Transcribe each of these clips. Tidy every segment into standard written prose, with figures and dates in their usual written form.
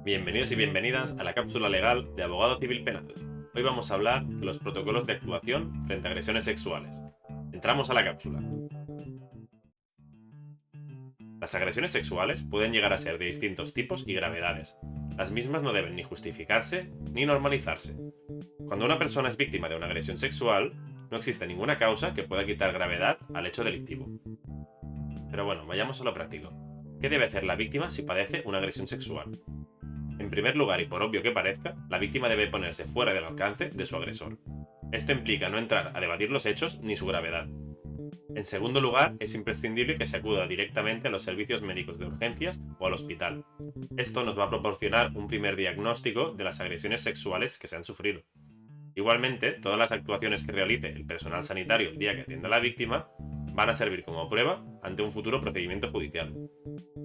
Bienvenidos y bienvenidas a la cápsula legal de Abogado Civil Penal. Hoy vamos a hablar de los protocolos de actuación frente a agresiones sexuales. Entramos a la cápsula. Las agresiones sexuales pueden llegar a ser de distintos tipos y gravedades. Las mismas no deben ni justificarse ni normalizarse. Cuando una persona es víctima de una agresión sexual, no existe ninguna causa que pueda quitar gravedad al hecho delictivo. Pero bueno, vayamos a lo práctico. ¿Qué debe hacer la víctima si padece una agresión sexual? En primer lugar, y por obvio que parezca, la víctima debe ponerse fuera del alcance de su agresor. Esto implica no entrar a debatir los hechos ni su gravedad. En segundo lugar, es imprescindible que se acuda directamente a los servicios médicos de urgencias o al hospital. Esto nos va a proporcionar un primer diagnóstico de las agresiones sexuales que se han sufrido. Igualmente, todas las actuaciones que realice el personal sanitario el día que atienda a la víctima van a servir como prueba ante un futuro procedimiento judicial.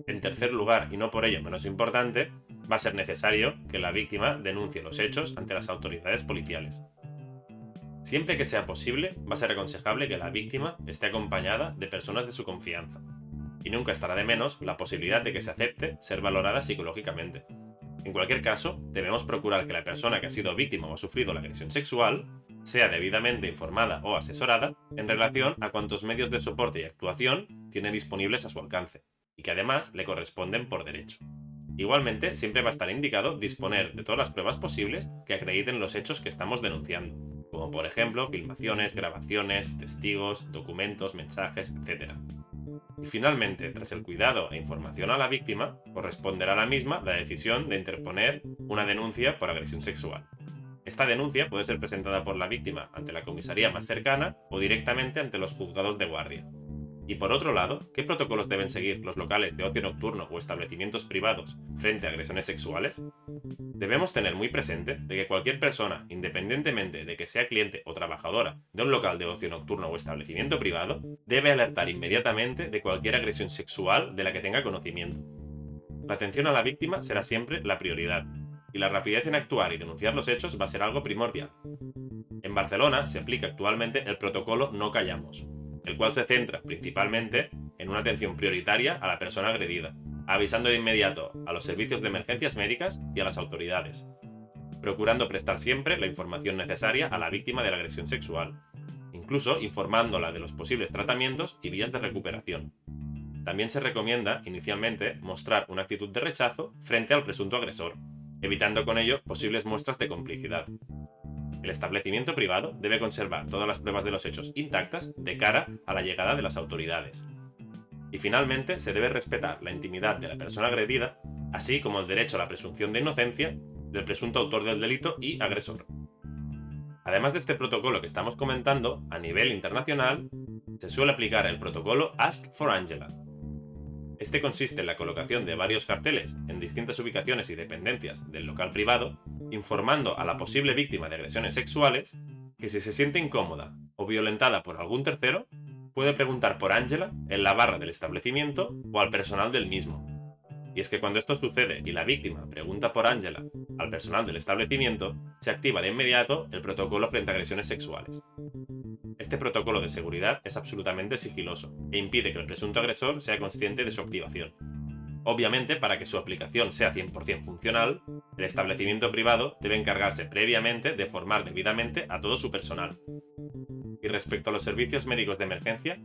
En tercer lugar, y no por ello menos importante, va a ser necesario que la víctima denuncie los hechos ante las autoridades policiales. Siempre que sea posible, va a ser aconsejable que la víctima esté acompañada de personas de su confianza, y nunca estará de menos la posibilidad de que se acepte ser valorada psicológicamente. En cualquier caso, debemos procurar que la persona que ha sido víctima o ha sufrido la agresión sexual sea debidamente informada o asesorada en relación a cuántos medios de soporte y actuación tiene disponibles a su alcance, y que además le corresponden por derecho. Igualmente, siempre va a estar indicado disponer de todas las pruebas posibles que acrediten los hechos que estamos denunciando, como por ejemplo filmaciones, grabaciones, testigos, documentos, mensajes, etc. Y finalmente, tras el cuidado e información a la víctima, corresponderá a la misma la decisión de interponer una denuncia por agresión sexual. Esta denuncia puede ser presentada por la víctima ante la comisaría más cercana o directamente ante los juzgados de guardia. Y por otro lado, ¿qué protocolos deben seguir los locales de ocio nocturno o establecimientos privados frente a agresiones sexuales? Debemos tener muy presente de que cualquier persona, independientemente de que sea cliente o trabajadora de un local de ocio nocturno o establecimiento privado, debe alertar inmediatamente de cualquier agresión sexual de la que tenga conocimiento. La atención a la víctima será siempre la prioridad, y la rapidez en actuar y denunciar los hechos va a ser algo primordial. En Barcelona se aplica actualmente el protocolo No Callamos, el cual se centra principalmente en una atención prioritaria a la persona agredida, avisando de inmediato a los servicios de emergencias médicas y a las autoridades, procurando prestar siempre la información necesaria a la víctima de la agresión sexual, incluso informándola de los posibles tratamientos y vías de recuperación. También se recomienda, inicialmente, mostrar una actitud de rechazo frente al presunto agresor, evitando con ello posibles muestras de complicidad. El establecimiento privado debe conservar todas las pruebas de los hechos intactas de cara a la llegada de las autoridades. Y finalmente, se debe respetar la intimidad de la persona agredida, así como el derecho a la presunción de inocencia del presunto autor del delito y agresor. Además de este protocolo que estamos comentando, a nivel internacional, se suele aplicar el protocolo Ask for Angela. Este consiste en la colocación de varios carteles en distintas ubicaciones y dependencias del local privado, informando a la posible víctima de agresiones sexuales que si se siente incómoda o violentada por algún tercero, puede preguntar por Angela en la barra del establecimiento o al personal del mismo. Y es que cuando esto sucede y la víctima pregunta por Angela al personal del establecimiento, se activa de inmediato el protocolo frente a agresiones sexuales. Este protocolo de seguridad es absolutamente sigiloso e impide que el presunto agresor sea consciente de su activación. Obviamente, para que su aplicación sea 100% funcional, el establecimiento privado debe encargarse previamente de formar debidamente a todo su personal. Y respecto a los servicios médicos de emergencia,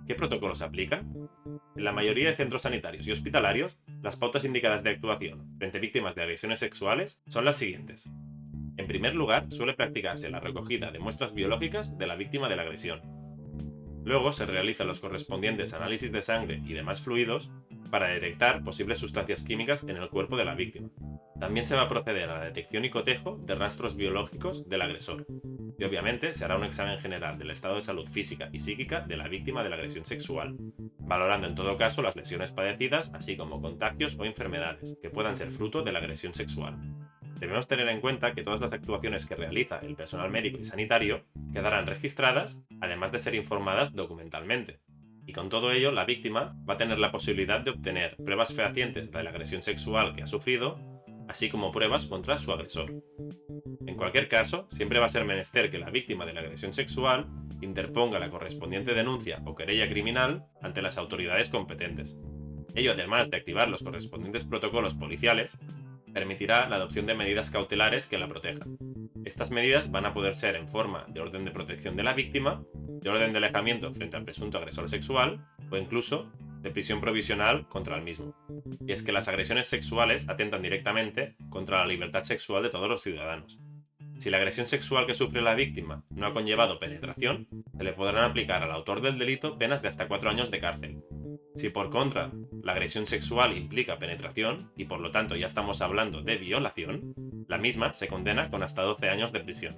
¿qué protocolos se aplican? En la mayoría de centros sanitarios y hospitalarios, las pautas indicadas de actuación frente a víctimas de agresiones sexuales son las siguientes. En primer lugar, suele practicarse la recogida de muestras biológicas de la víctima de la agresión. Luego se realizan los correspondientes análisis de sangre y demás fluidos para detectar posibles sustancias químicas en el cuerpo de la víctima. También se va a proceder a la detección y cotejo de rastros biológicos del agresor. Y obviamente se hará un examen general del estado de salud física y psíquica de la víctima de la agresión sexual, valorando en todo caso las lesiones padecidas, así como contagios o enfermedades que puedan ser fruto de la agresión sexual. Debemos tener en cuenta que todas las actuaciones que realiza el personal médico y sanitario quedarán registradas, además de ser informadas documentalmente. Y con todo ello, la víctima va a tener la posibilidad de obtener pruebas fehacientes de la agresión sexual que ha sufrido, así como pruebas contra su agresor. En cualquier caso, siempre va a ser menester que la víctima de la agresión sexual interponga la correspondiente denuncia o querella criminal ante las autoridades competentes. Ello además de activar los correspondientes protocolos policiales permitirá la adopción de medidas cautelares que la protejan. Estas medidas van a poder ser en forma de orden de protección de la víctima, de orden de alejamiento frente al presunto agresor sexual o incluso de prisión provisional contra el mismo. Y es que las agresiones sexuales atentan directamente contra la libertad sexual de todos los ciudadanos. Si la agresión sexual que sufre la víctima no ha conllevado penetración, se le podrán aplicar al autor del delito penas de hasta 4 años de cárcel. Si por contra la agresión sexual implica penetración, y por lo tanto ya estamos hablando de violación, la misma se condena con hasta 12 años de prisión.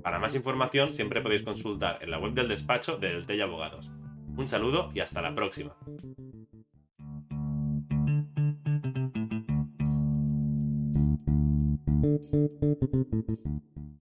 Para más información siempre podéis consultar en la web del despacho de Del Tell Abogados. Un saludo y hasta la próxima.